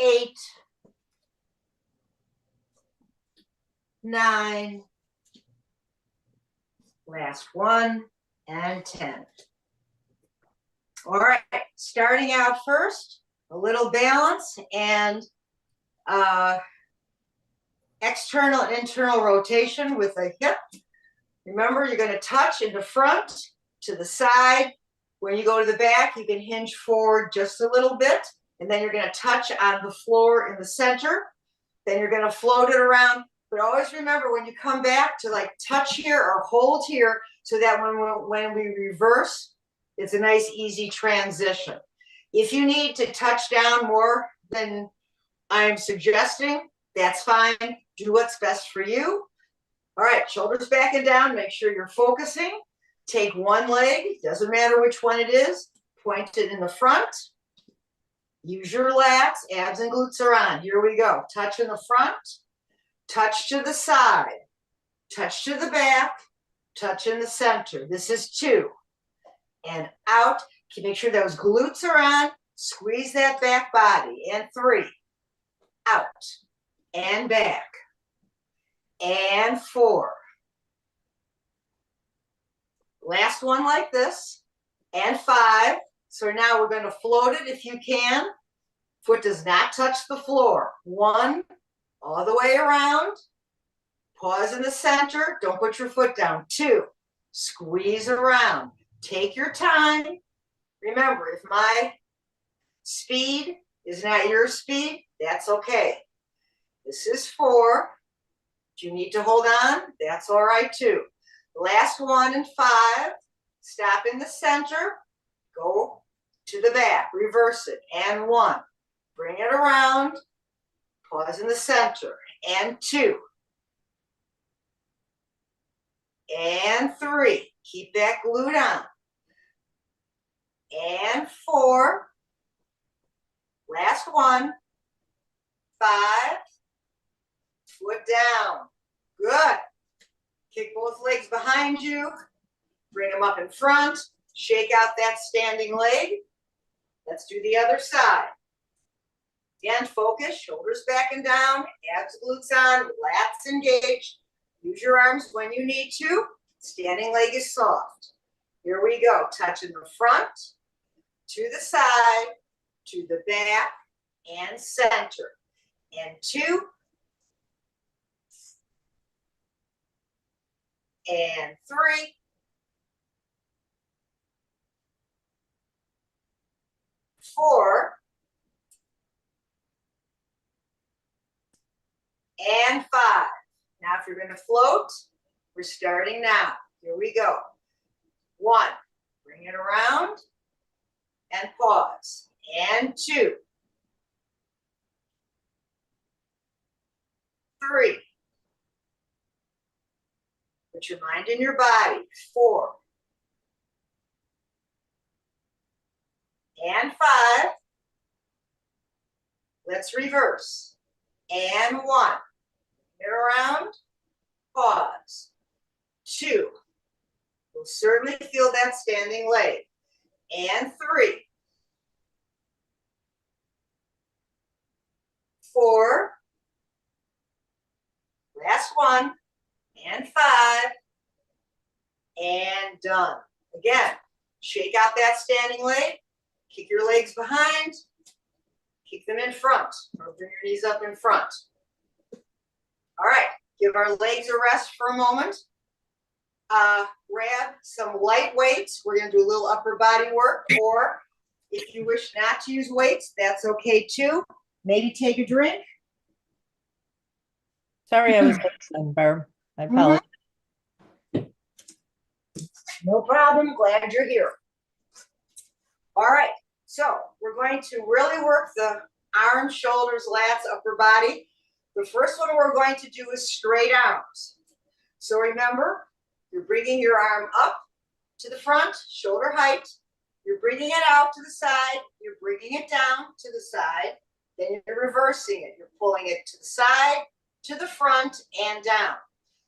8, 9, last one, and 10. All right, starting out first, a little balance and external and internal rotation with the hip. Remember, you're going to touch in the front, to the side. When you go to the back, you can hinge forward just a little bit, and then you're going to touch on the floor in the center. Then you're going to float it around. But always remember when you come back to like touch here or hold here, so that when we reverse, it's a nice, easy transition. If you need to touch down more than I'm suggesting, that's fine. Do what's best for you. All right, shoulders back and down. Make sure you're focusing. Take one leg, doesn't matter which one it is. Point it in the front. Use your lats, abs and glutes are on. Here we go. Touch in the front, touch to the side, touch to the back, touch in the center. This is 2. And out. Make sure those glutes are on. Squeeze that back body. And 3. Out. And back. And 4. Last one like this. And 5. So now we're going to float it if you can. Foot does not touch the floor. 1. All the way around. Pause in the center. Don't put your foot down. 2. Squeeze around. Take your time. Remember, if my speed is not your speed, that's okay. This is 4. If you need to hold on, that's all right too. Last one and 5. Stop in the center. Go to the back. Reverse it. And 1. Bring it around. Pause in the center. And 2. And 3. Keep that glute on. And 4. Last one. 5. Foot down. Good. Kick both legs behind you. Bring them up in front. Shake out that standing leg. Let's do the other side. Again, focus. Shoulders back and down. Abs, glutes on. Lats engaged. Use your arms when you need to. Standing leg is soft. Here we go. Touch in the front, to the side, to the back, and center. And 2. And 3. 4. And 5. Now if you're going to float, we're starting now. Here we go. 1. Bring it around. And pause. And 2. 3. Put your mind in your body. 4. And 5. Let's reverse. And 1. Get around. Pause. 2. You'll certainly feel that standing leg. And 3. 4. Last one. And 5. And done. Again, shake out that standing leg. Kick your legs behind. Kick them in front. Or bring your knees up in front. All right. Give our legs a rest for a moment. Grab some light weights. We're going to do a little upper body work. Or if you wish not to use weights, that's okay too. Maybe take a drink. Sorry, I was listening, Barb. I apologize. No problem. Glad you're here. All right. So we're going to really work the arms, shoulders, lats, upper body. The first one we're going to do is straight arms. So remember, you're bringing your arm up to the front, shoulder height. You're bringing it out to the side. You're bringing it down to the side. Then you're reversing it. You're pulling it to the side, to the front, and down.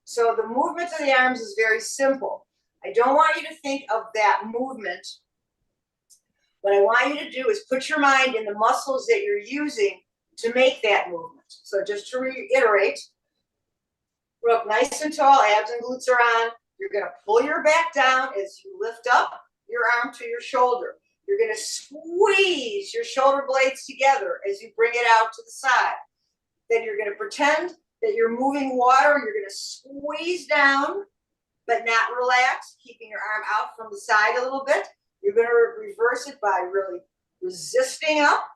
So the movement of the arms is very simple. I don't want you to think of that movement. What I want you to do is put your mind in the muscles that you're using to make that movement. So just to reiterate, we're up nice and tall, abs and glutes are on. You're gonna pull your back down as you lift up your arm to your shoulder. You're gonna squeeze your shoulder blades together as you bring it out to the side. Then you're gonna pretend that you're moving water. You're gonna squeeze down, but not relax, keeping your arm out from the side a little bit. You're gonna reverse it by really resisting up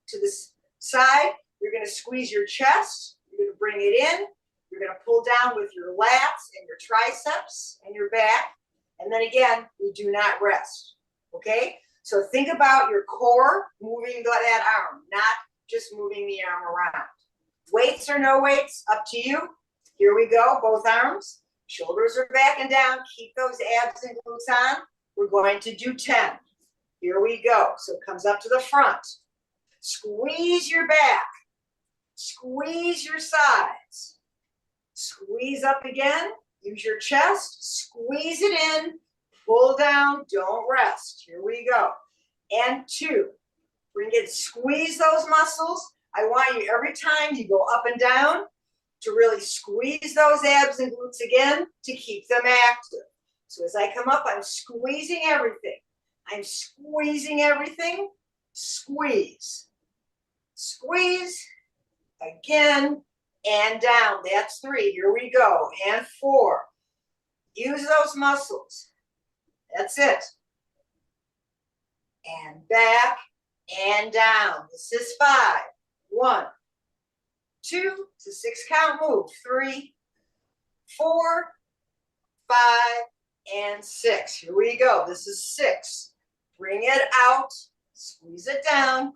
to the side. You're gonna squeeze your chest. You're gonna bring it in. You're gonna pull down with your lats and your triceps and your back. And then again, we do not rest, okay? So think about your core moving that arm, not just moving the arm around. Weights or no weights, up to you. Here we go, both arms. Shoulders are back and down. Keep those abs and glutes on. We're going to do 10. Here we go. So it comes up to the front. Squeeze your back. Squeeze your sides. Squeeze up again. Use your chest. Squeeze it in. Pull down. Don't rest. Here we go. And 2. Bring it. Squeeze those muscles. I want you, every time you go up and down, to really squeeze those abs and glutes again to keep them active. So as I come up, I'm squeezing everything. I'm squeezing everything. Squeeze. Squeeze. Again. And down. That's 3. Here we go. And 4. Use those muscles. That's it. And back and down. This is 5. 1, 2 to 6 count move. 3, 4, 5, and 6. Here we go. This is 6. Bring it out. Squeeze it down.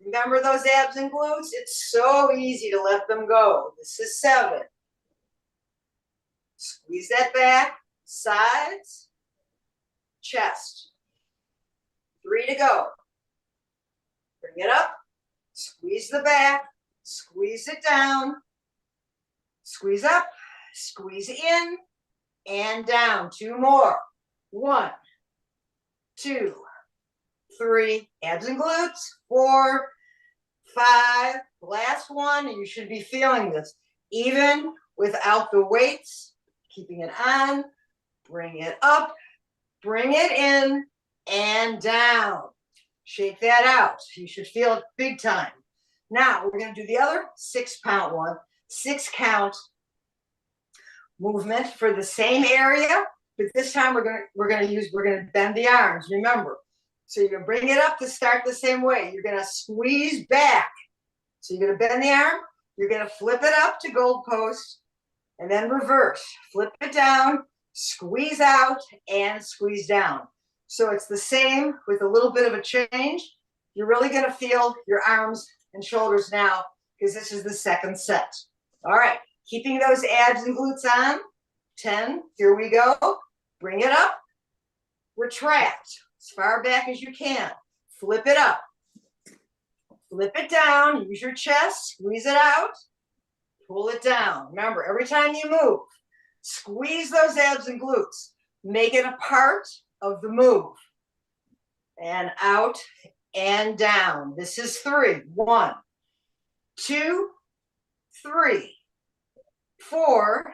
Remember those abs and glutes? It's so easy to let them go. This is 7. Squeeze that back. Sides. Chest. 3 to go. Bring it up. Squeeze the back. Squeeze it down. Squeeze up. Squeeze in. And down. 2 more. 1, 2, 3. Abs and glutes. 4, 5. Last one. You should be feeling this. Even without the weights. Keeping it on. Bring it up. Bring it in. And down. Shake that out. You should feel it big time. Now we're going to do the other 6 count one. 6 count movement for the same area, but this time we're going to bend the arms. Remember, so you're going to bring it up to start the same way. You're going to squeeze back. So you're going to bend the arm. You're going to flip it up to goal post, and then reverse. Flip it down, squeeze out, and squeeze down. So it's the same with a little bit of a change. You're really going to feel your arms and shoulders now because this is the second set. All right, keeping those abs and glutes on. 10, here we go. Bring it up. Retract as far back as you can. Flip it up. Flip it down. Use your chest. Squeeze it out. Pull it down. Remember, every time you move, squeeze those abs and glutes. Make it a part of the move. And out and down. This is 3. 1, 2, 3, 4,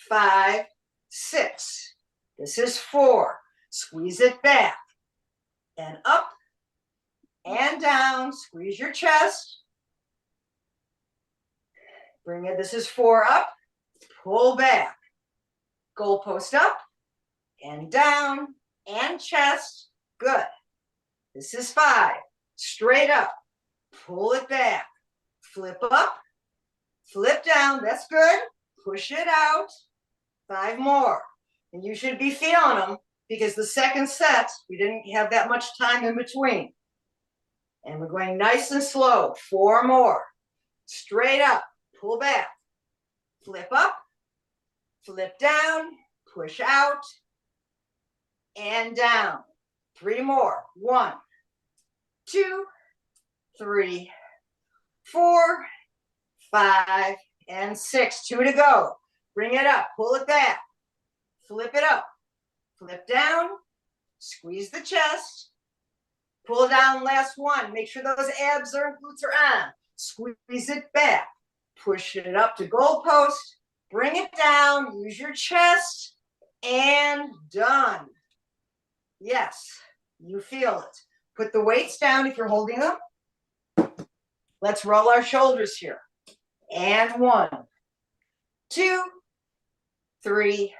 5, 6. This is 4. Squeeze it back and up and down. Squeeze your chest. Bring it. This is 4 up. Pull back. Goalpost up and down and chest. Good. This is 5. Straight up. Pull it back. Flip up. Flip down. That's good. Push it out. 5 more. And you should be feeling them because the second set, we didn't have that much time in between. And we're going nice and slow. 4 more. Straight up. Pull back. Flip up. Flip down. Push out. And down. 3 more. 1, 2, 3, 4, 5, and 6. 2 to go. Bring it up. Pull it back. Flip it up. Flip down. Squeeze the chest. Pull down. Last one. Make sure those abs and glutes are on. squeeze it back, push it up to goalpost, bring it down, use your chest, and done. Yes, you feel it. Put the weights down if you're holding them. Let's roll our shoulders here. And 1, 2, 3,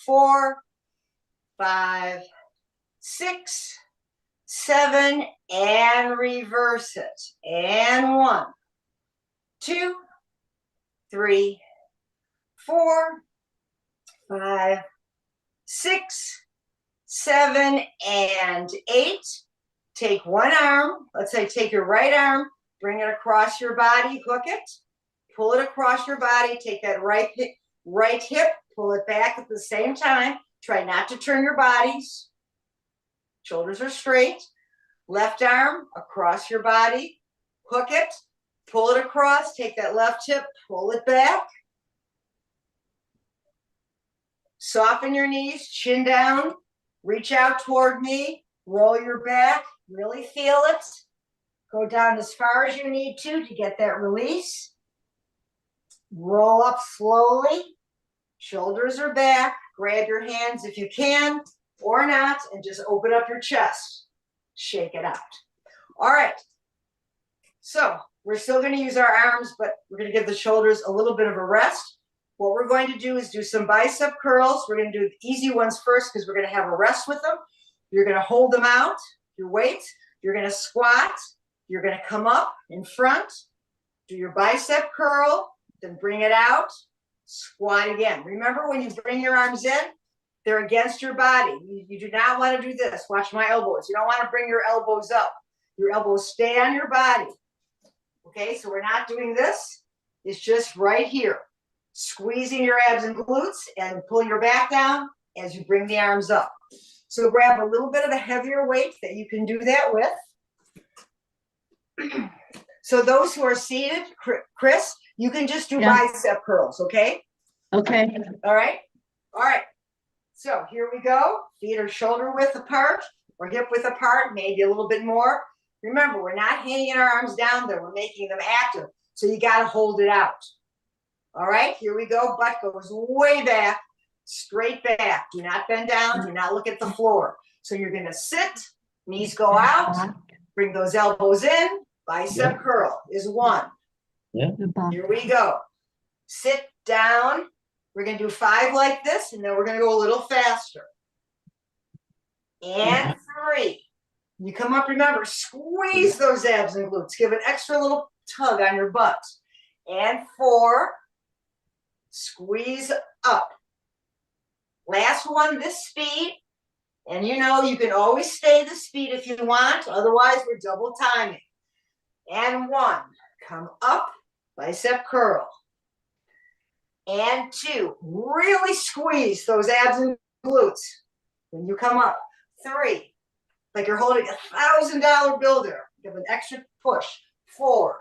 4, 5, 6, 7, and reverse it. And 1, 2, 3, 4, 5, 6, 7, and 8. Take one arm. Let's say take your right arm, bring it across your body, hook it, pull it across your body, take that right hip, pull it back at the same time. Try not to turn your bodies. Shoulders are straight. Left arm across your body, hook it, pull it across, take that left hip, pull it back. Soften your knees, chin down, reach out toward me, roll your back, really feel it. Go down as far as you need to get that release. Roll up slowly. Shoulders are back. Grab your hands if you can or not, and just open up your chest. Shake it out. All right. So we're still going to use our arms, but we're going to give the shoulders a little bit of a rest. What we're going to do is do some bicep curls. We're going to do the easy ones first because we're going to have a rest with them. You're going to hold them out, your weights. You're going to squat. You're going to come up in front, do your bicep curl, then bring it out, squat again. Remember, when you bring your arms in, they're against your body. You do not want to do this. Watch my elbows. You don't want to bring your elbows up. Your elbows stay on your body. Okay, so we're not doing this. It's just right here. Squeezing your abs and glutes and pulling your back down as you bring the arms up. So grab a little bit of a heavier weight that you can do that with. So those who are seated, Chris, you can just do bicep curls, okay? Okay. All right. All right. So here we go. Feet are shoulder width apart or hip width apart, maybe a little bit more. Remember, we're not hanging our arms down there. We're making them active. So you got to hold it out. All right, here we go. Butt goes way back, straight back. Do not bend down. Do not look at the floor. So you're going to sit, knees go out, bring those elbows in. Bicep curl is 1. Here we go. Sit down. We're going to do 5 like this, and then we're going to go a little faster. And 3. You come up, remember, squeeze those abs and glutes. Give an extra little tug on your butt. And 4. Squeeze up. Last one, this speed. And you know, you can always stay the speed if you want. Otherwise, we're double timing. And 1. Come up, bicep curl. And 2. Really squeeze those abs and glutes when you come up. 3. Like you're holding $1,000 bill there. Give an extra push. 4.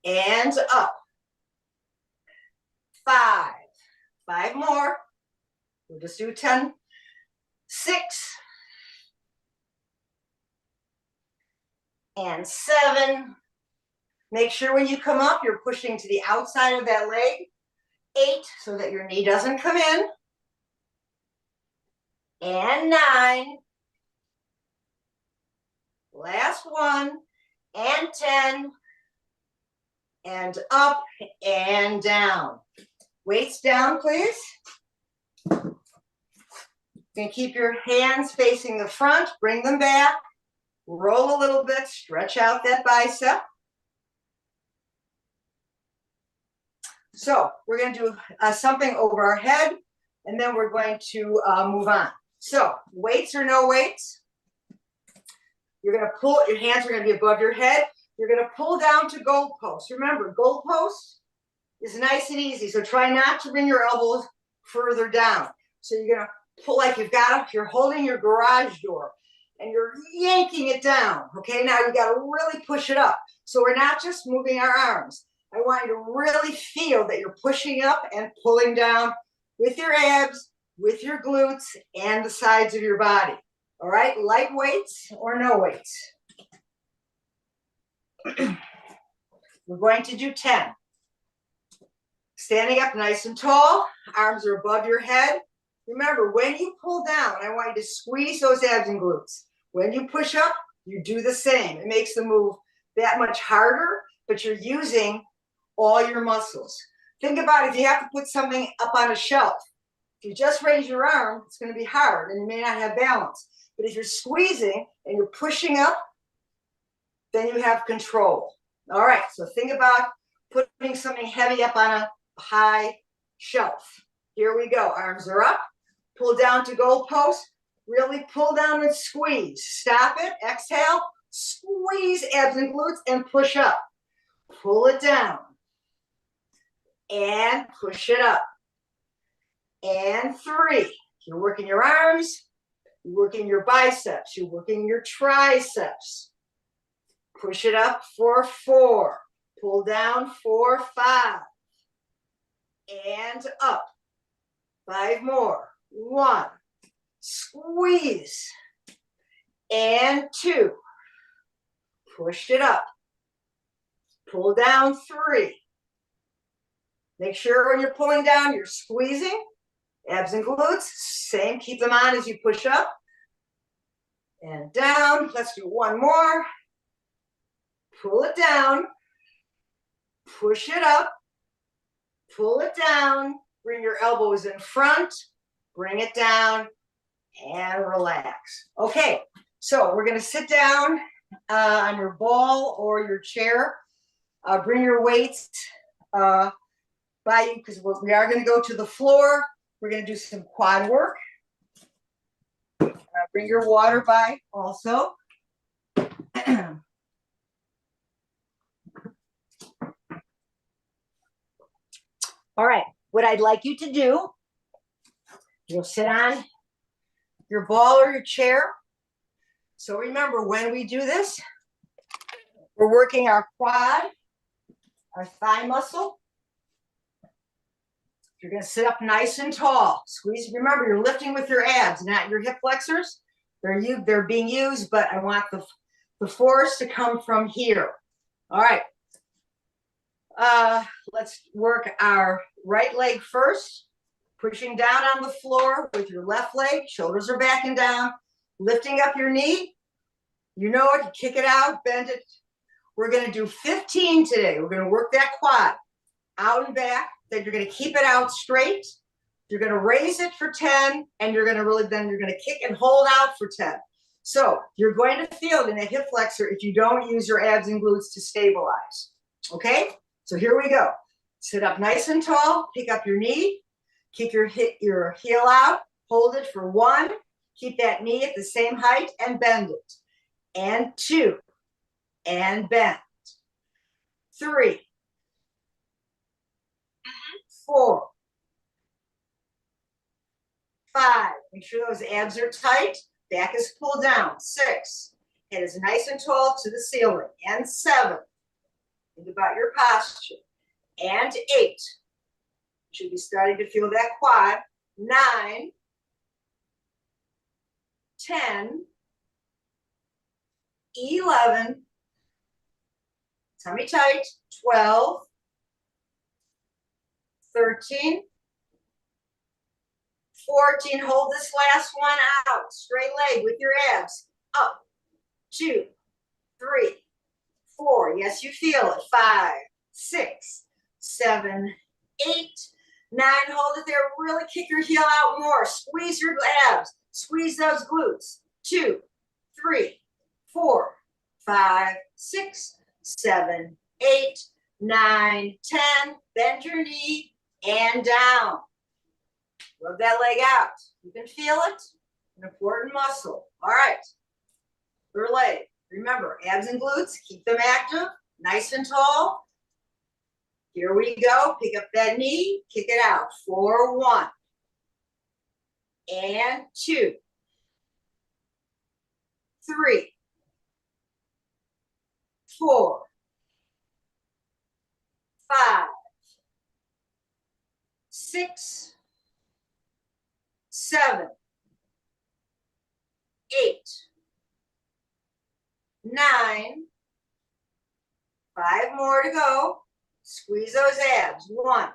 And up. 5. 5 more. We'll just do 10. 6. And 7. Make sure when you come up, you're pushing to the outside of that leg. 8, so that your knee doesn't come in. And 9. Last one. And 10. And up and down. Weights down, please. You can keep your hands facing the front, bring them back, roll a little bit, stretch out that bicep. So we're going to do something over our head, and then we're going to move on. So weights or no weights, you're going to pull, your hands are going to be above your head. You're going to pull down to goalpost. Remember, goalpost is nice and easy, so try not to bring your elbows further down. So you're going to pull like you're holding your garage door and you're yanking it down. Okay, now you got to really push it up. So we're not just moving our arms. I want you to really feel that you're pushing up and pulling down with your abs, with your glutes, and the sides of your body. All right, light weights or no weights. We're going to do 10. Standing up nice and tall, arms are above your head. Remember, when you pull down, I want you to squeeze those abs and glutes. When you push up, you do the same. It makes the move that much harder, but you're using all your muscles. Think about if you have to put something up on a shelf. If you just raise your arm, it's going to be hard and you may not have balance. But if you're squeezing and you're pushing up, then you have control. All right, so think about putting something heavy up on a high shelf. Here we go. Arms are up. Pull down to goalpost. Really pull down and squeeze. Stop it. Exhale. Squeeze abs and glutes and push up. Pull it down. And push it up. And 3. You're working your arms. You're working your biceps. You're working your triceps. Push it up for 4. Pull down for 5. And up. 5 more. 1. Squeeze. And 2. Push it up. Pull down 3. Make sure when you're pulling down, you're squeezing. Abs and glutes, same. Keep them on as you push up. And down. Let's do 1 more. Pull it down. Push it up. Pull it down. Bring your elbows in front. Bring it down. And relax. Okay, so we're going to sit down on your ball or your chair. Bring your weights by you because we are going to go to the floor. We're going to do some quad work. Bring your water by also. All right, what I'd like you to do, you'll sit on your ball or your chair. So remember, when we do this, we're working our quad, our thigh muscle. You're going to sit up nice and tall. Squeeze. Remember, you're lifting with your abs, not your hip flexors. They're being used, but I want the force to come from here. All right. Let's work our right leg first. Pushing down on the floor with your left leg. Shoulders are back and down. Lifting up your knee. You know it. Kick it out. Bend it. We're going to do 15 today. We're going to work that quad out and back. Then you're going to keep it out straight. You're going to raise it for 10, and you're going to kick and hold out for 10. So you're going to feel it in a hip flexor if you don't use your abs and glutes to stabilize. Okay? So here we go. Sit up nice and tall. Pick up your knee. Kick your heel out. Hold it for 1. Keep that knee at the same height and bend it. And 2. And bend. 3. 4. 5. Make sure those abs are tight. Back is pulled down. 6. Head is nice and tall to the ceiling. And 7. Think about your posture. And 8. Should be starting to feel that quad. 9. 10. 11. Tummy tight. 12. 13. 14. Hold this last one out. Straight leg with your abs. Up. 2. 3. 4. Yes, you feel it. 5. 6. 7. 8. 9. Hold it there. Really kick your heel out more. Squeeze your abs. Squeeze those glutes. 2. 3. 4. 5. 6. 7. 8. 9. 10. Bend your knee and down. Rub that leg out. You can feel it. An important muscle. All right. Your leg. Remember, abs and glutes, keep them active, nice and tall. Here we go. Pick up that knee, kick it out. 4, 1. And 2. 3. 4. 5. 6. 7. 8. 9. 5 more to go. Squeeze those abs. 1,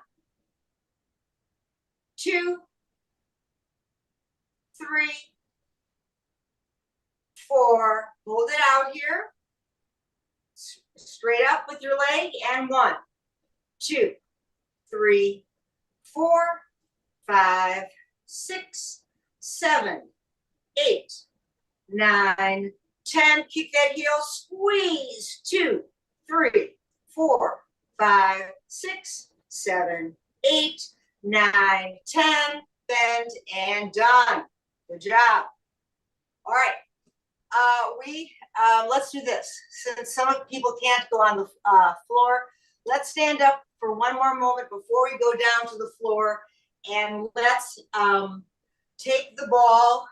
2, 3, 4. Hold it out here. Straight up with your leg. And 1, 2, 3, 4, 5, 6, 7, 8, 9, 10. Keep that heel. Squeeze. 2, 3, 4, 5, 6, 7, 8, 9, 10. Bend and done. Good job. All right. Let's do this. Since some people can't go on the floor, let's stand up for one more moment before we go down to the floor, and let's take the ball,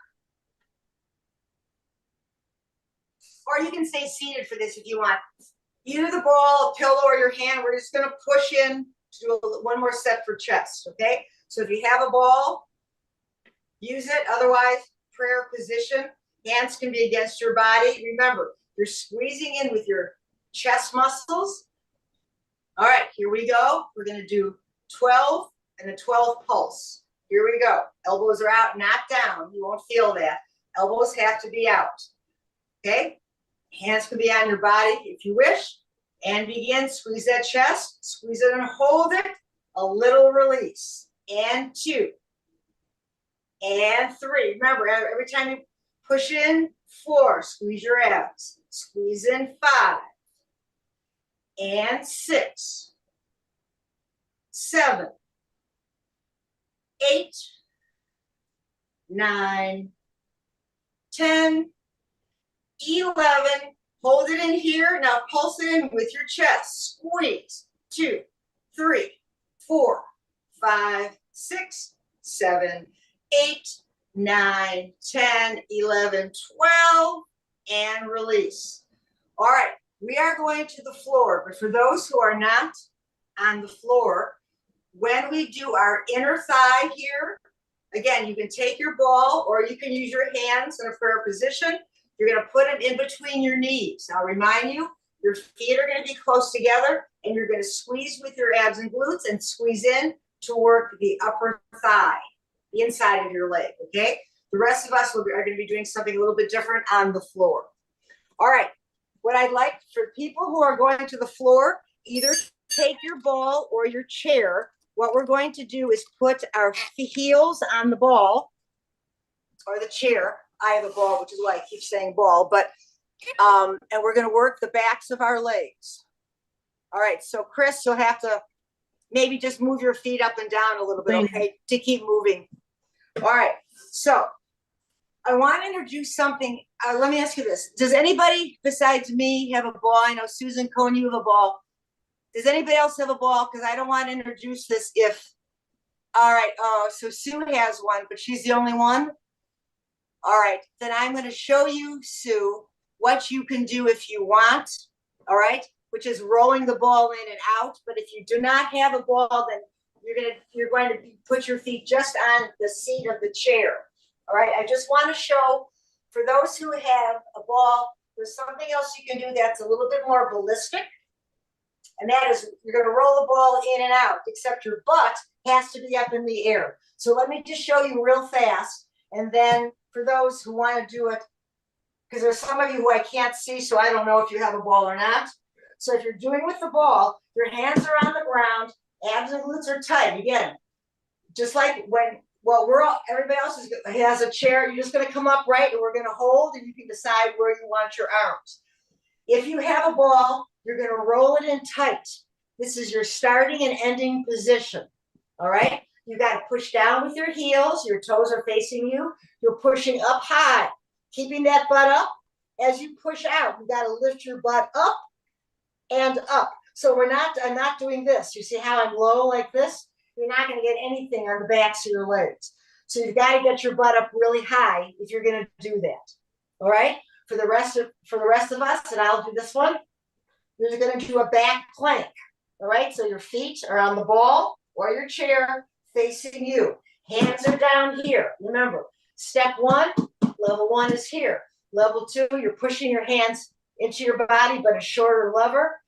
or you can stay seated for this if you want. Either the ball, a pillow, or your hand. We're just going to push in to do one more set for chest, okay? So if you have a ball, use it. Otherwise, prayer position. Hands can be against your body. Remember, you're squeezing in with your chest muscles. All right, here we go. We're going to do 12 and a 12 pulse. Here we go. Elbows are out, not down. You won't feel that. Elbows have to be out. Okay? Hands can be on your body if you wish. And begin. Squeeze that chest. Squeeze it and hold it. A little release. And 2. And 3. Remember, every time you push in, 4. Squeeze your abs. Squeeze in 5. And 6. 7. 8. 9. 10. 11. Hold it in here. Now pulse it in with your chest. Squeeze. 2, 3, 4, 5, 6, 7, 8, 9, 10, 11, 12, and release. All right, we are going to the floor, but for those who are not on the floor, when we do our inner thigh here, again, you can take your ball or you can use your hands in a prayer position. You're going to put it in between your knees. I'll remind you, your feet are going to be close together, and you're going to squeeze with your abs and glutes and squeeze in to work the upper thigh, the inside of your leg, okay? The rest of us are going to be doing something a little bit different on the floor. All right, what I'd like for people who are going to the floor, either take your ball or your chair. What we're going to do is put our heels on the ball or the chair. I have a ball, which is why I keep saying ball, but, and we're going to work the backs of our legs. All right, so Chris, you'll have to maybe just move your feet up and down a little bit, okay, to keep moving. All right, so I want to introduce something. Let me ask you this. Does anybody besides me have a ball? I know Susan Cohn, you have a ball. Does anybody else have a ball? Because I don't want to introduce this if, all right, so Sue has one, but she's the only one? All right, then I'm going to show you, Sue, what you can do if you want, all right, which is rolling the ball in and out. But if you do not have a ball, then you're going to put your feet just on the seat of the chair. All right, I just want to show, for those who have a ball, there's something else you can do that's a little bit more ballistic. And that is, you're going to roll the ball in and out, except your butt has to be up in the air. So let me just show you real fast. And then for those who want to do it, because there's some of you who I can't see, so I don't know if you have a ball or not. So if you're doing with the ball, your hands are on the ground, abs and glutes are tight. Again, just like when, well, everybody else has a chair, you're just going to come up right, and we're going to hold, and you can decide where you want your arms. If you have a ball, you're going to roll it in tight. This is your starting and ending position. All right? You got to push down with your heels. Your toes are facing you. You're pushing up high, keeping that butt up. As you push out, you got to lift your butt up and up. So I'm not doing this. You see how I'm low like this? You're not going to get anything on the backs of your legs. So you've got to get your butt up really high if you're going to do that. All right? For the rest of us, and I'll do this one, you're going to do a back plank. All right? So your feet are on the ball or your chair facing you. Hands are down here. Remember, step 1, level 1 is here. Level 2, you're pushing your hands into your body, but a shorter lever.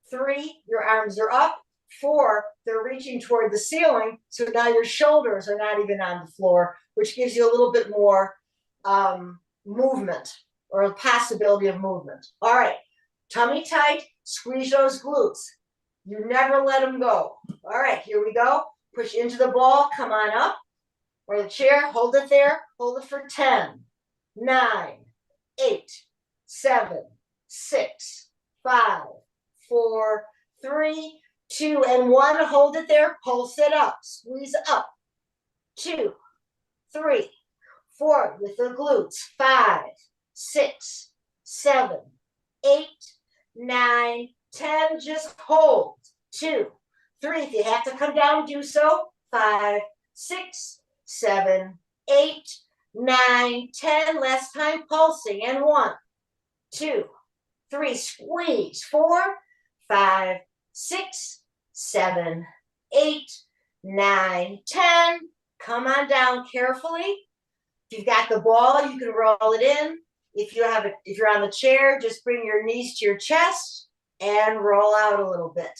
3, your arms are up. 4, they're reaching toward the ceiling. So now your shoulders are not even on the floor, which gives you a little bit more movement or a possibility of movement. All right, tummy tight, squeeze those glutes. You never let them go. All right, here we go. Push into the ball, come on up, or the chair, hold it there, hold it for 10, 9, 8, 7, 6, 5, 4, 3, 2, and 1. Hold it there, pulse it up, squeeze up. 2, 3, 4 with the glutes. 5, 6, 7, 8, 9, 10. Just hold. 2, 3. If you have to come down, do so. 5, 6, 7, 8, 9, 10. Last time, pulsing. And 1, 2, 3. Squeeze. 4, 5, 6, 7, 8, 9, 10. Come on down carefully. If you've got the ball, you can roll it in. If you're on the chair, just bring your knees to your chest and roll out a little bit.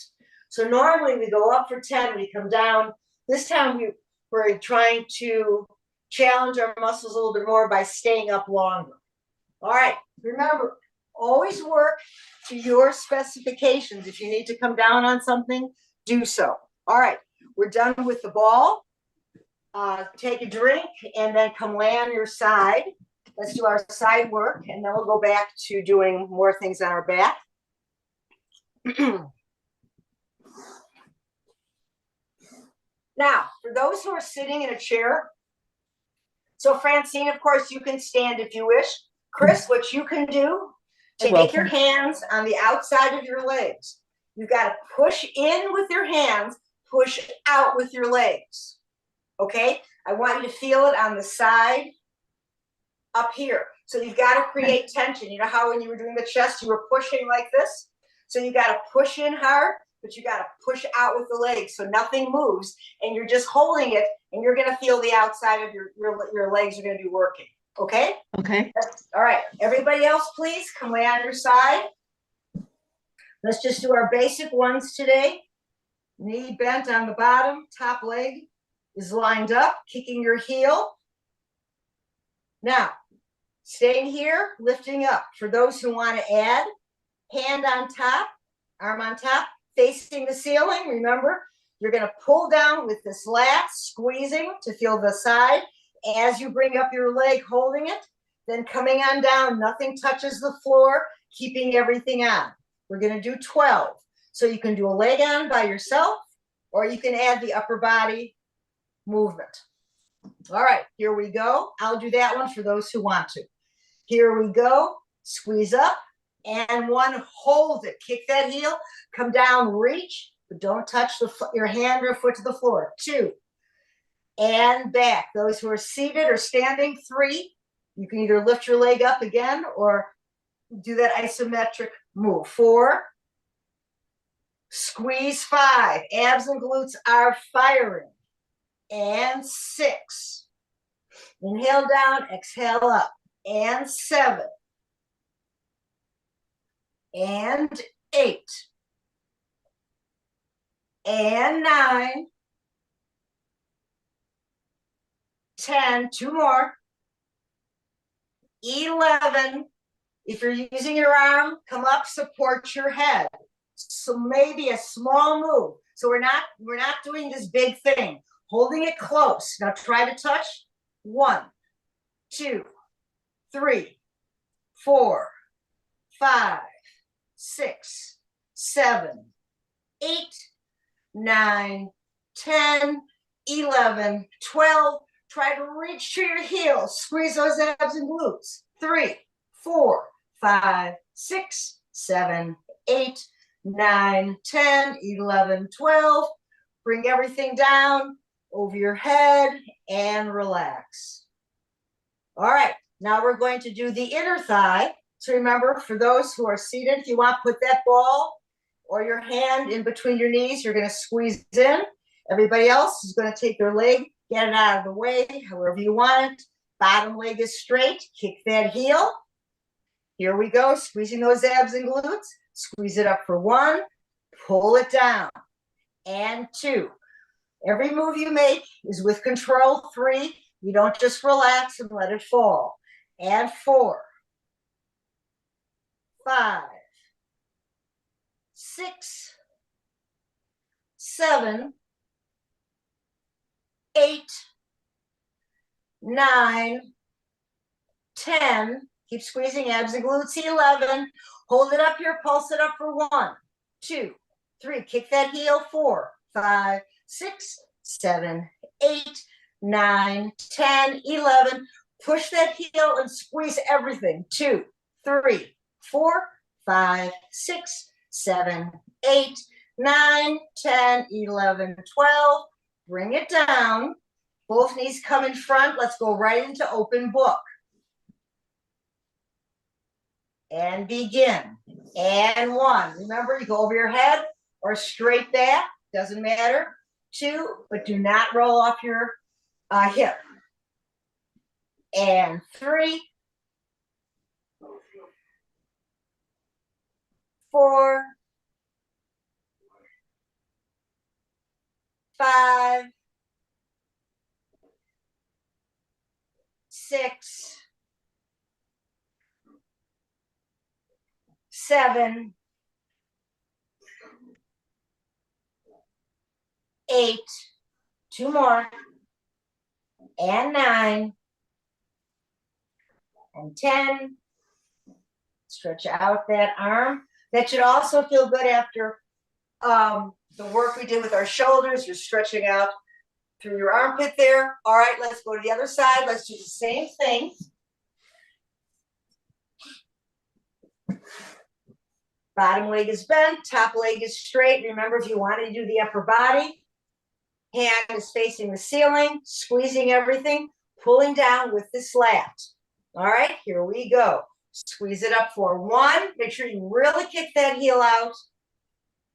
So normally we go up for 10, we come down. This time we're trying to challenge our muscles a little bit more by staying up longer. All right, remember, always work to your specifications. If you need to come down on something, do so. All right, we're done with the ball. Take a drink and then come lay on your side. Let's do our side work, and then we'll go back to doing more things on our back. Now, for those who are sitting in a chair, so Francine, of course, you can stand if you wish. Chris, what you can do, take your hands on the outside of your legs. You've got to push in with your hands, push out with your legs. Okay? I want you to feel it on the side up here. So you've got to create tension. You know how when you were doing the chest, you were pushing like this? So you got to push in hard, but you got to push out with the legs so nothing moves, and you're just holding it, and you're going to feel the outside of your legs are going to be working. Okay? Okay. All right. Everybody else, please come lay on your side. Let's just do our basic ones today. Knee bent on the bottom, top leg is lined up, kicking your heel. Now, staying here, lifting up. For those who want to add, hand on top, arm on top, facing the ceiling. Remember, you're going to pull down with this lat, squeezing to feel the side. As you bring up your leg, holding it, then coming on down, nothing touches the floor, keeping everything on. We're going to do 12. So you can do a leg on by yourself, or you can add the upper body movement. All right, here we go. I'll do that one for those who want to. Here we go. Squeeze up, and 1, hold it. Kick that heel, come down, reach, but don't touch your hand or foot to the floor. 2, and back. Those who are seated or standing, 3. You can either lift your leg up again or do that isometric move. 4, squeeze. 5, abs and glutes are firing. And 6, inhale down, exhale up. And 7, and 8, and 9, 10, 2 more, 11. If you're using your arm, come up, support your head. So maybe a small move. So we're not doing this big thing. Holding it close. Now try to touch. 1, 2, 3, 4, 5, 6, 7, 8, 9, 10, 11, 12. Try to reach to your heels. Squeeze those abs and glutes. 3, 4, 5, 6, 7, 8, 9, 10, 11, 12. Bring everything down over your head and relax. All right, now we're going to do the inner thigh. So remember, for those who are seated, if you want, put that ball or your hand in between your knees. You're going to squeeze in. Everybody else is going to take their leg, get it out of the way, however you want it. Bottom leg is straight. Kick that heel. Here we go, squeezing those abs and glutes. Squeeze it up for 1, pull it down, and 2. Every move you make is with control. 3, you don't just relax and let it fall. And 4, 5, 6, 7, 8, 9, 10. Keep squeezing abs and glutes. 11. Hold it up here. Pulse it up for 1, 2, 3. Kick that heel. 4, 5, 6, 7, 8, 9, 10, 11. Push that heel and squeeze everything. 2, 3, 4, 5, 6, 7, 8, 9, 10, 11, 12. Bring it down. Both knees come in front. Let's go right into open book. And begin. And 1. Remember, you go over your head or straight back. Doesn't matter. 2, but do not roll off your hip. And 3, 4, 5, 6, 7, 8, 2 more, and 9, and 10. Stretch out that arm. That should also feel good after the work we did with our shoulders. You're stretching out through your armpit there. All right, let's go to the other side. Let's do the same thing. Bottom leg is bent, top leg is straight. Remember, if you want to do the upper body, hand is facing the ceiling, squeezing everything, pulling down with the slat. All right, here we go. Squeeze it up for 1. Make sure you really kick that heel out.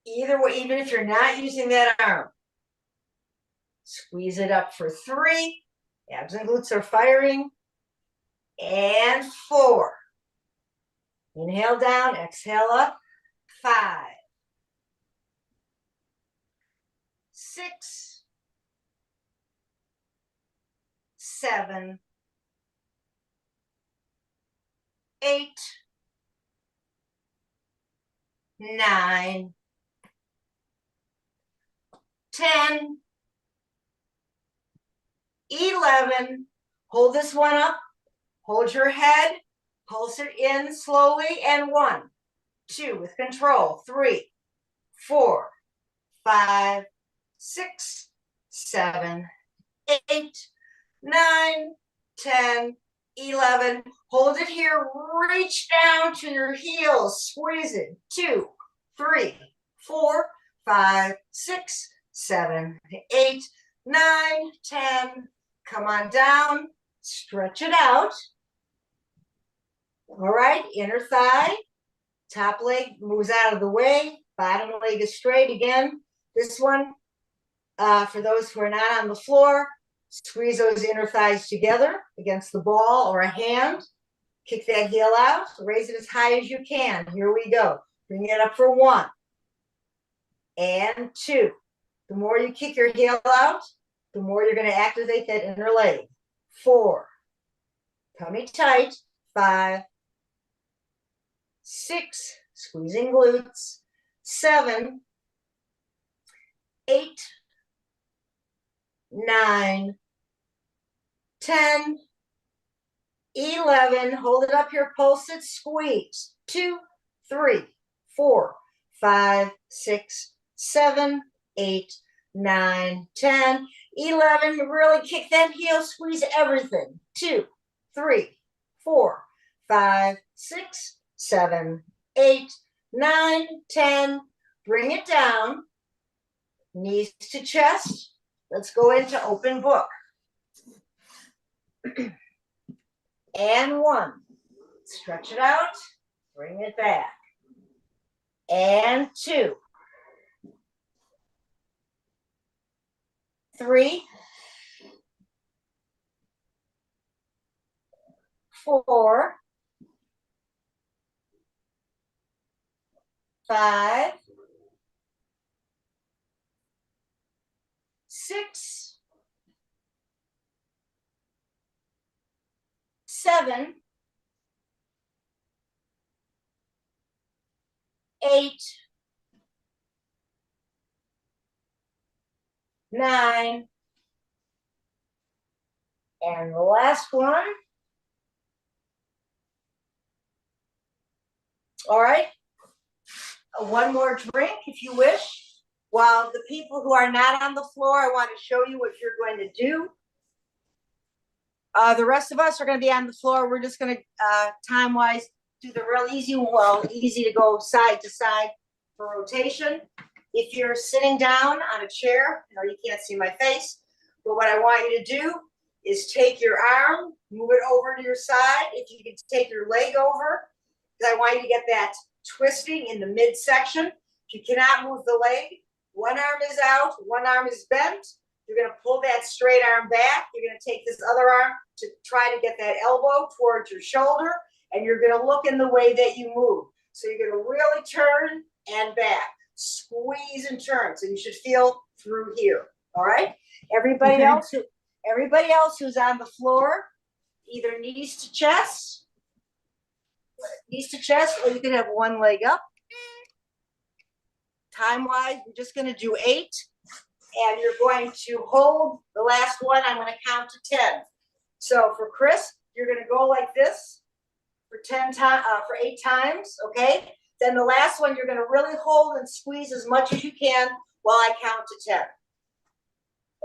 Either way, even if you're not using that arm. Squeeze it up for 3. Abs and glutes are firing. And 4. Inhale down, exhale up. 5, 6, 7, 8, 9, 10, 11. Hold this one up. Hold your head. Pulse it in slowly. And 1, 2, with control. 3, 4, 5, 6, 7, 8, 9, 10, 11. Hold it here. Reach down to your heels. Squeeze it. 2, 3, 4, 5, 6, 7, 8, 9, 10. Come on down. Stretch it out. All right, inner thigh. Top leg moves out of the way. Bottom leg is straight again. This one, for those who are not on the floor, squeeze those inner thighs together against the ball or a hand. Kick that heel out. Raise it as high as you can. Here we go. Bring it up for 1. And 2. The more you kick your heel out, the more you're going to activate that inner leg. 4. Tummy tight. 5, 6, squeezing glutes. 7, 8, 9, 10, 11. Hold it up here, pulse it, squeeze. 2, 3, 4, 5, 6, 7, 8, 9, 10, 11. Really kick that heel, squeeze everything. 2, 3, 4, 5, 6, 7, 8, 9, 10. Bring it down. Knees to chest. Let's go into open book. And 1. Stretch it out. Bring it back. And 2. 3. 4. 5. 7, 8, 9, and the last one. All right. One more drink if you wish. While the people who are not on the floor, I want to show you what you're going to do. The rest of us are going to be on the floor. We're just going to, time-wise, do the real easy, well, easy to go side to side for rotation. If you're sitting down on a chair, you can't see my face, but what I want you to do is take your arm, move it over to your side. If you can take your leg over, because I want you to get that twisting in the midsection. If you cannot move the leg, one arm is out, one arm is bent. You're going to pull that straight arm back. You're going to take this other arm to try to get that elbow towards your shoulder, and you're going to look in the way that you move. So you're going to really turn and back, squeeze and turn. So you should feel through here. All right. Everybody else who's on the floor, either knees to chest, or you can have one leg up. Time-wise, we're just going to do 8, and you're going to hold the last one. I'm going to count to 10. So for Chris, you're going to go like this for 10 times, for 8 times. Okay. Then the last one, you're going to really hold and squeeze as much as you can while I count to 10.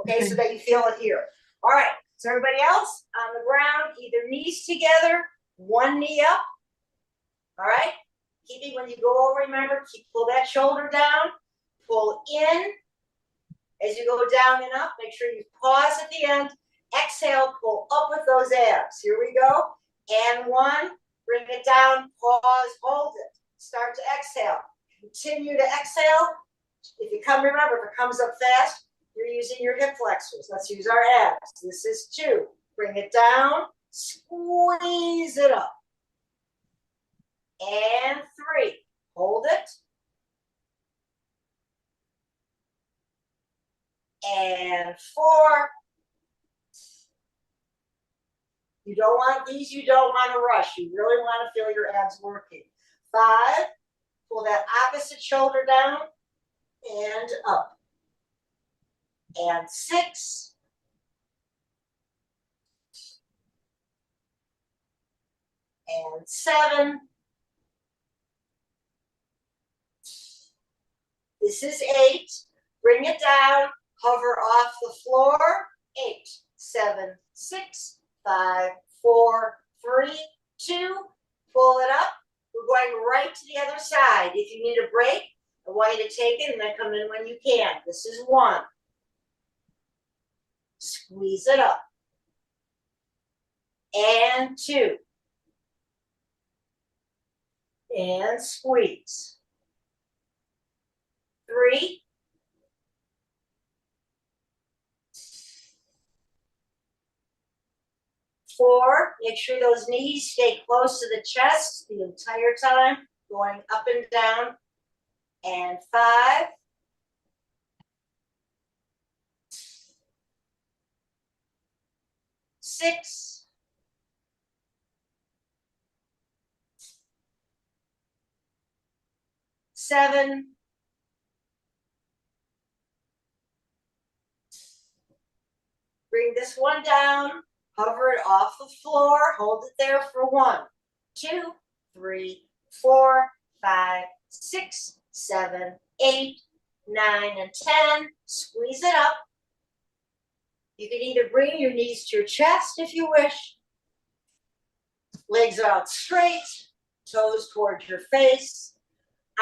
Okay, so that you feel it here. All right. So everybody else on the ground, either knees together, one knee up. All right. Keeping when you go over, remember, pull that shoulder down, pull in. As you go down and up, make sure you pause at the end. Exhale, pull up with those abs. Here we go. And 1, bring it down, pause, hold it. Start to exhale. Continue to exhale. If it comes up fast, you're using your hip flexors. Let's use our abs. This is 2. Bring it down, squeeze it up. And 3, hold it. And 4. You don't want to rush. You really want to feel your abs working. 5, pull that opposite shoulder down and up. And 6. And 7. This is 8. Bring it down, hover off the floor. 8, 7, 6, 5, 4, 3, 2. Pull it up. We're going right to the other side. If you need a break, I want you to take it and then come in when you can. This is 1. Squeeze it up. And 2. And squeeze. 3. 4, make sure those knees stay close to the chest the entire time, going up and down. And 5. 6. 7. 'Bring this one down. Hover it off the floor. Hold it there for 1, 2, 3, 4, 5, 6, 7, 8, 9, and 10. Squeeze it up. You can either bring your knees to your chest if you wish. Legs out straight. Toes towards your face.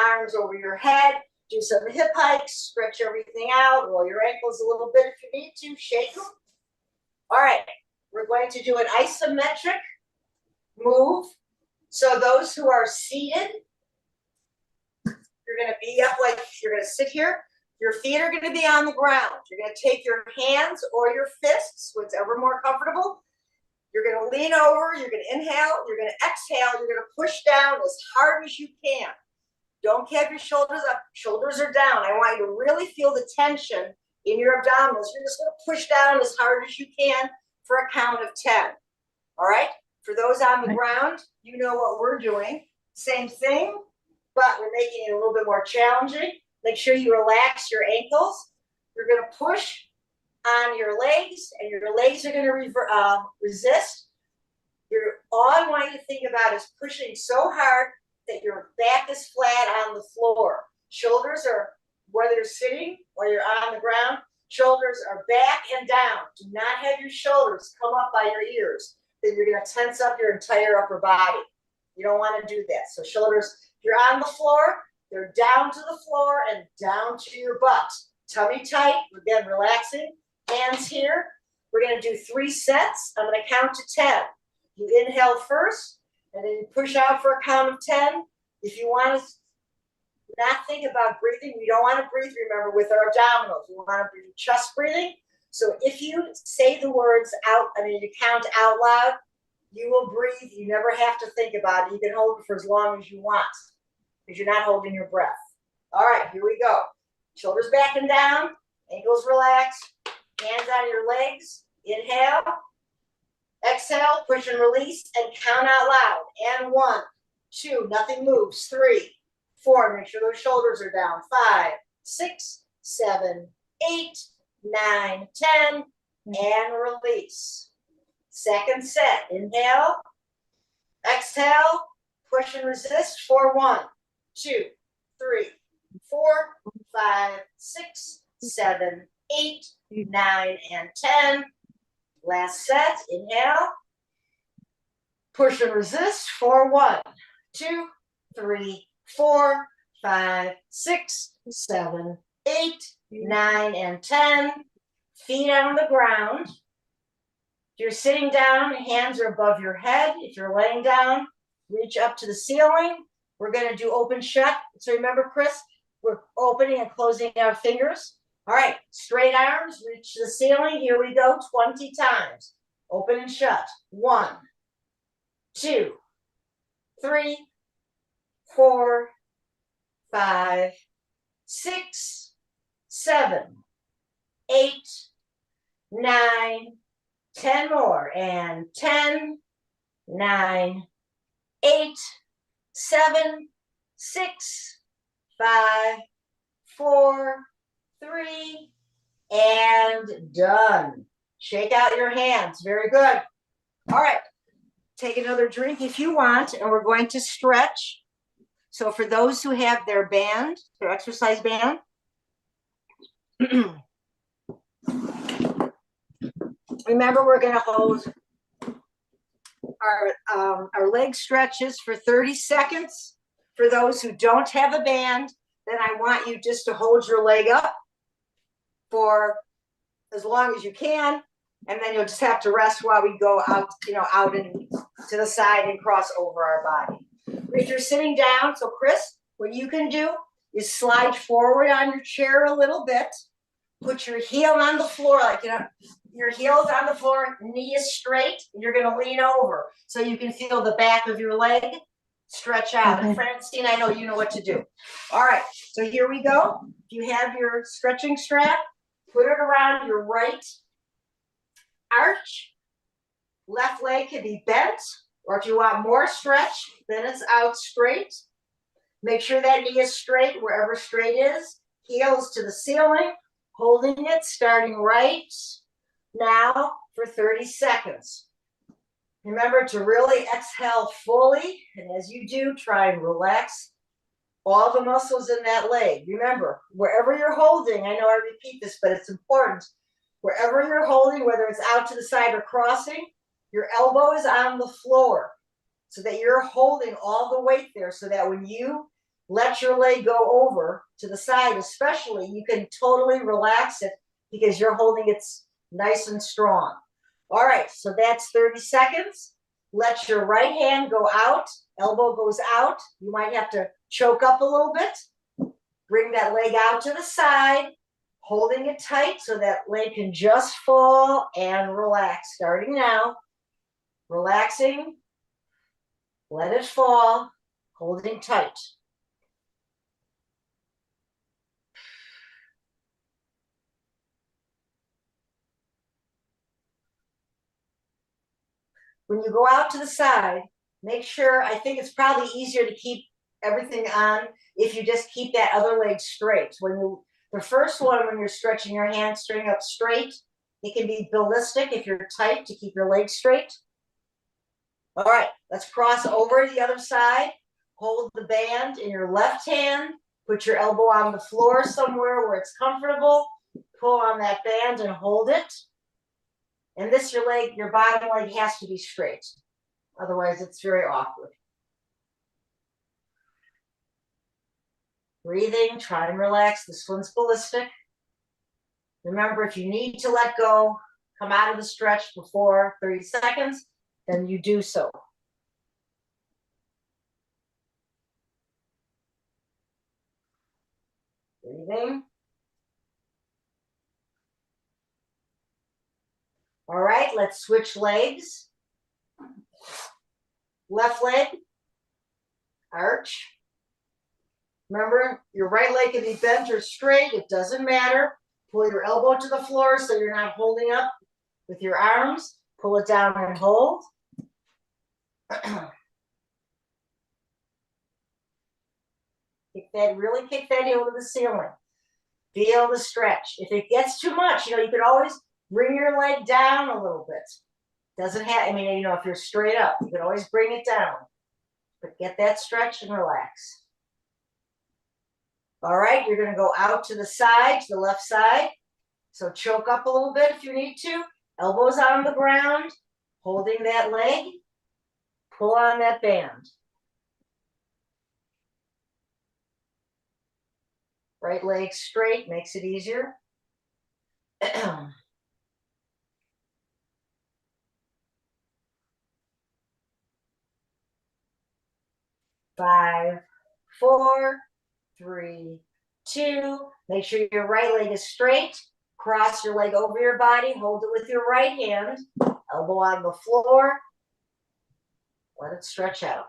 Arms over your head. Do some hip hikes. Stretch everything out. Roll your ankles a little bit if you need to. Shake them. All right. We're going to do an isometric move. So those who are seated, you're going to be up like you're going to sit here. Your feet are going to be on the ground. You're going to take your hands or your fists, whatever more comfortable. You're going to lean over. You're going to inhale. You're going to exhale. You're going to push down as hard as you can. Don't have your shoulders up. Shoulders are down. I want you to really feel the tension in your abdominals. You're just going to push down as hard as you can for a count of 10. All right? For those on the ground, you know what we're doing. Same thing, but we're making it a little bit more challenging. Make sure you relax your ankles. You're going to push on your legs, and your legs are going to resist. All I want you to think about is pushing so hard that your back is flat on the floor. Shoulders are, whether you're sitting or you're on the ground, shoulders are back and down. Do not have your shoulders come up by your ears. Then you're going to tense up your entire upper body. You don't want to do that. So shoulders, if you're on the floor, they're down to the floor and down to your butt. Tummy tight, again, relaxing. Hands here. We're going to do 3 sets. I'm going to count to 10. You inhale first, and then you push out for a count of 10. If you want to not think about breathing, we don't want to breathe, remember, with our abdominals. We want to breathe chest breathing. So if you say the words out, you count out loud, you will breathe. You never have to think about it. You can hold it for as long as you want because you're not holding your breath. All right, here we go. Shoulders back and down, ankles relaxed, hands on your legs. Inhale. Exhale, push and release, and count out loud. And 1, 2, nothing moves. 3, 4, make sure those shoulders are down. 5, 6, 7, 8, 9, 10, and release. Second set. Inhale. Exhale, push and resist for 1, 2, 3, 4, 5, 6, 7, 8, 9, and 10. Last set. Inhale. Push and resist for 1, 2, 3, 4, 5, 6, 7, 8, 9, and 10. Feet on the ground. If you're sitting down, hands are above your head. If you're laying down, reach up to the ceiling. We're going to do open shut. So remember, Chris, we're opening and closing our fingers. All right, straight arms, reach the ceiling. Here we go, 20 times. Open and shut. 1, 2, 3, 4, 5, 6, 7, 8, 9, 10 more. And 10, 9, 8, 7, 6, 5, 4, 3, and done. Shake out your hands. Very good. All right. Take another drink if you want, and we're going to stretch. So for those who have their band, their exercise band, remember we're going to hold our leg stretches for 30 seconds. For those who don't have a band, then I want you just to hold your leg up for as long as you can, and then you'll just have to rest while we go out, out and to the side and cross over our body. If you're sitting down, so Chris, what you can do is slide forward on your chair a little bit, put your heel on the floor, like, your heel's on the floor, knee is straight, and you're gonna lean over so you can feel the back of your leg stretch out. Okay. And Francine, I know you know what to do. All right, so here we go. If you have your stretching strap, put it around your right arch. Left leg can be bent, or if you want more stretch, then it's out straight. Make sure that knee is straight wherever straight is. Heels to the ceiling, holding it, starting right now for 30 seconds. Remember to really exhale fully, and as you do, try and relax all the muscles in that leg. Remember, wherever you're holding, I know I repeat this, but it's important. Wherever you're holding, whether it's out to the side or crossing, your elbow is on the floor so that you're holding all the weight there, so that when you let your leg go over to the side, especially, you can totally relax it because you're holding it nice and strong. All right, so that's 30 seconds. Let your right hand go out, elbow goes out. You might have to choke up a little bit. Bring that leg out to the side, holding it tight so that leg can just fall and relax. Starting now, relaxing, let it fall, holding tight. when you go out to the side, make sure, I think it's probably easier to keep everything on if you just keep that other leg straight. The first one, when you're stretching your hamstring up straight, it can be ballistic if you're tight to keep your legs straight. All right, let's cross over to the other side. Hold the band in your left hand. Put your elbow on the floor somewhere where it's comfortable. Pull on that band and hold it. And this, your bottom leg has to be straight. Otherwise, it's very awkward. Breathing, try and relax. This one's ballistic. Remember, if you need to let go, come out of the stretch before 30 seconds, then you do so. Breathing. All right, let's switch legs. Left leg, arch. Remember, your right leg can be bent or straight, it doesn't matter. Pull your elbow to the floor so you're not holding up with your arms. Pull it down and hold. Really kick that heel to the ceiling. Feel the stretch. If it gets too much, you can always bring your leg down a little bit. Doesn't have, if you're straight up, you can always bring it down. But get that stretch and relax. All right, you're going to go out to the side, to the left side. So choke up a little bit if you need to. Elbows on the ground, holding that leg. Pull on that band. Right leg straight makes it easier. 5, 4, 3, 2. Make sure your right leg is straight. Cross your leg over your body. Hold it with your right hand. Elbow on the floor. Let it stretch out.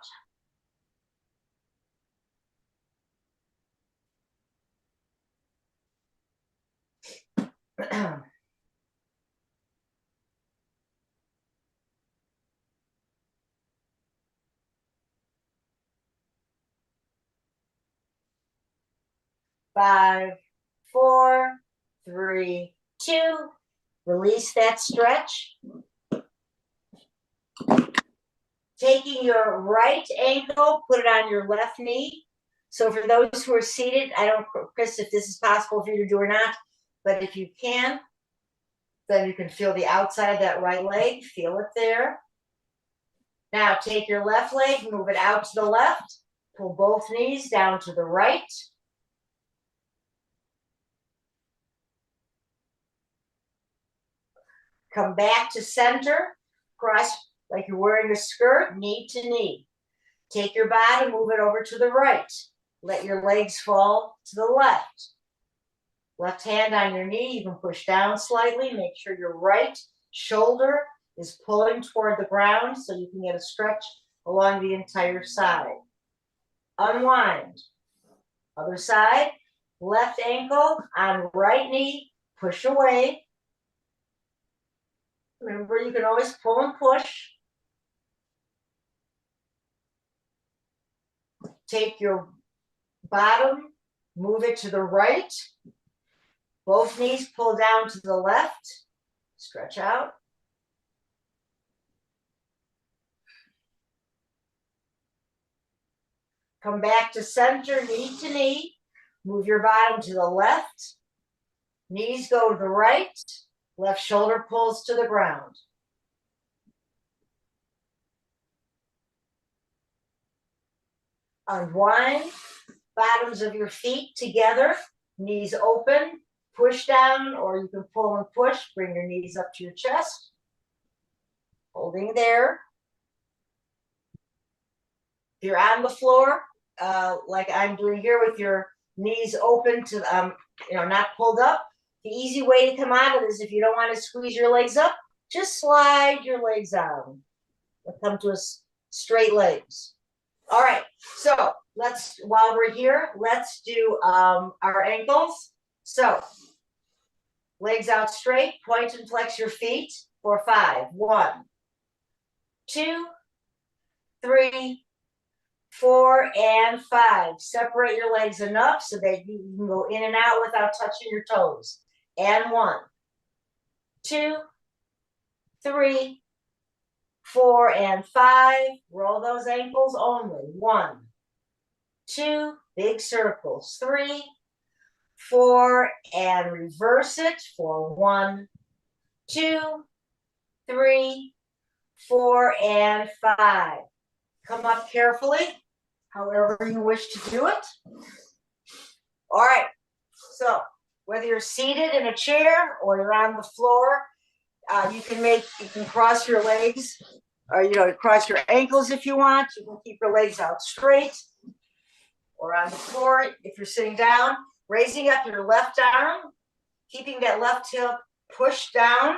Five, 4, 3, 2. Release that stretch. Taking your right ankle, put it on your left knee. So for those who are seated, I don't, Chris, if this is possible for you to do or not, but if you can, then you can feel the outside of that right leg. Feel it there. Now take your left leg, move it out to the left. Pull both knees down to the right. Come back to center. Cross like you're wearing a skirt, knee to knee. Take your body, move it over to the right. Let your legs fall to the left. Left hand on your knee, you can push down slightly. Make sure your right shoulder is pulling toward the ground so you can get a stretch along the entire side. Unwind. Other side, left ankle on right knee, push away. Remember, you can always pull and push. Take your bottom, move it to the right. Both knees pull down to the left. Stretch out. Come back to center, knee to knee. Move your bottom to the left. Knees go to the right. Left shoulder pulls to the ground. Unwind. Bottoms of your feet together. Knees open. Push down, or you can pull and push. Bring your knees up to your chest. Holding there. If you're on the floor, like I'm doing here with your knees open to, not pulled up, the easy way to come out of this, if you don't want to squeeze your legs up, just slide your legs down. Come to a straight legs. All right, so while we're here, let's do our ankles. So, legs out straight, point and flex your feet for 5. 1, 2, 3, 4, and 5. Separate your legs enough so that you can go in and out without touching your toes. And 1, 2, 3, 4, and 5. Roll those ankles only. 1, 2, big circles. 3, 4, and reverse it for 1, 2, 3, 4, and 5. Come up carefully, however you wish to do it. All right, so whether you're seated in a chair or you're on the floor, you can cross your legs, or cross your ankles if you want. You can keep your legs out straight, or on the floor if you're sitting down. Raising up your left arm, keeping that left hip pushed down,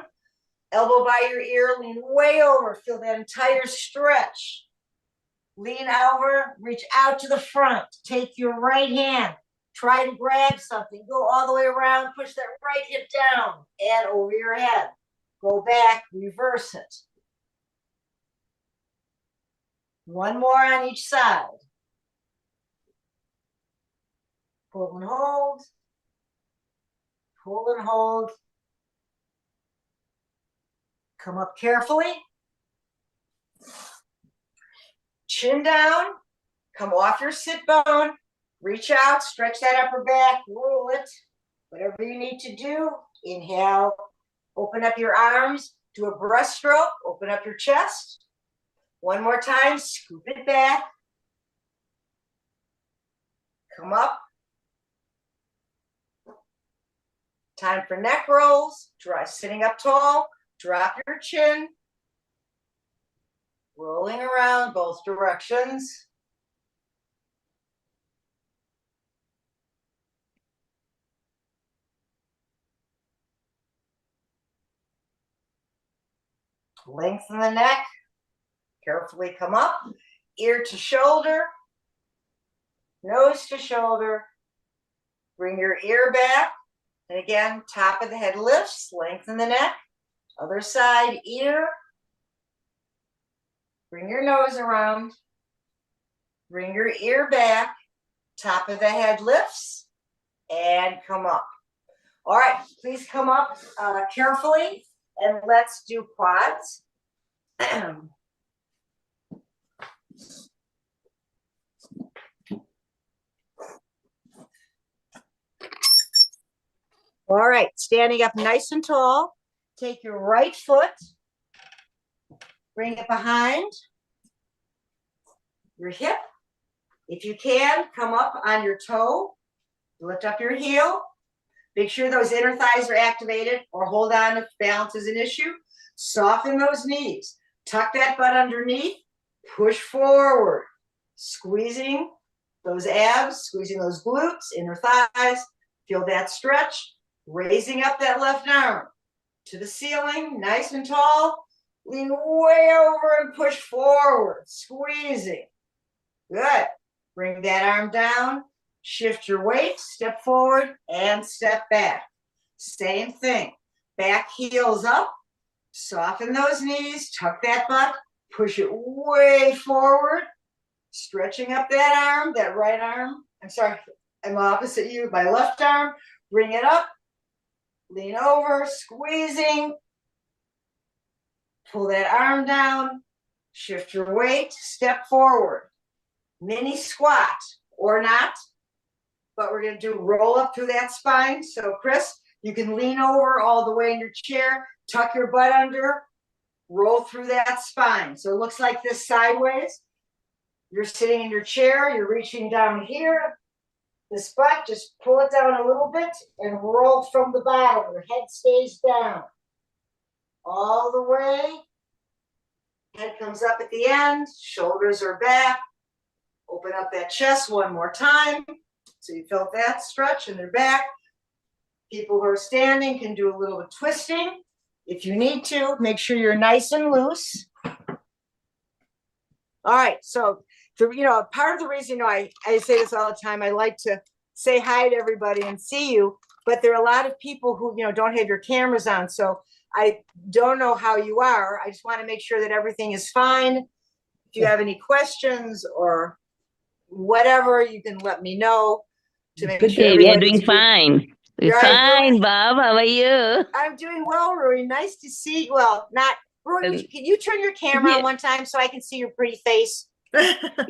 elbow by your ear, lean way over, feel that entire stretch. Lean over, reach out to the front, take your right hand, try to grab something, go all the way around, push that right hip down and over your head. Go back, reverse it. One more on each side. Pull and hold. Pull and hold. Come up carefully. Chin down. Come off your sit bone. Reach out, stretch that upper back, roll it. Whatever you need to do. Inhale. Open up your arms. Do a breaststroke. Open up your chest. One more time. Scoop it back. Come up. Time for neck rolls. Sitting up tall. Drop your chin. Rolling around both directions. Lengthen the neck. Carefully come up. Ear to shoulder. Nose to shoulder. Bring your ear back. And again, top of the head lifts. Lengthen the neck. Other side, ear. Bring your nose around. Bring your ear back. Top of the head lifts. And come up. All right, please come up carefully. And let's do quads. All right, standing up nice and tall. Take your right foot. Bring it behind your hip. If you can, come up on your toe. Lift up your heel. Make sure those inner thighs are activated, or hold on if balance is an issue. Soften those knees. Tuck that butt underneath. Push forward. Squeezing those abs, squeezing those glutes, inner thighs. Feel that stretch. Raising up that left arm to the ceiling, nice and tall. Lean way over and push forward. Squeezing. Good. Bring that arm down. Shift your weight, step forward and step back. Same thing. Back heels up. Soften those knees. Tuck that butt. Push it way forward. Stretching up that arm, that right arm. I'm sorry, I'm opposite you. My left arm. Bring it up. Lean over. Squeezing. Pull that arm down. Shift your weight. Step forward. Mini squat or not. But we're going to do roll up through that spine. So Chris, you can lean over all the way in your chair, tuck your butt under, roll through that spine. So it looks like this sideways. You're sitting in your chair, you're reaching down here. This butt, just pull it down a little bit and roll from the bottom. Your head stays down. All the way. Head comes up at the end, shoulders are back. Open up that chest one more time. So you felt that stretch in their back. People who are standing can do a little bit twisting. If you need to, make sure you're nice and loose. All right, so part of the reason, I say this all the time, I like to say hi to everybody and see you, but there are a lot of people who, don't have your cameras on. So I don't know how you are. I just want to make sure that everything is fine. If you have any questions or whatever, you can let me know to make sure Okay, we are everybody's doing fine. We're Right, fine, Roy? Bob. How are you? I'm doing well, Roy. Nice to see you. Well, not Roy. Can you turn your camera on one time so I can see your pretty face?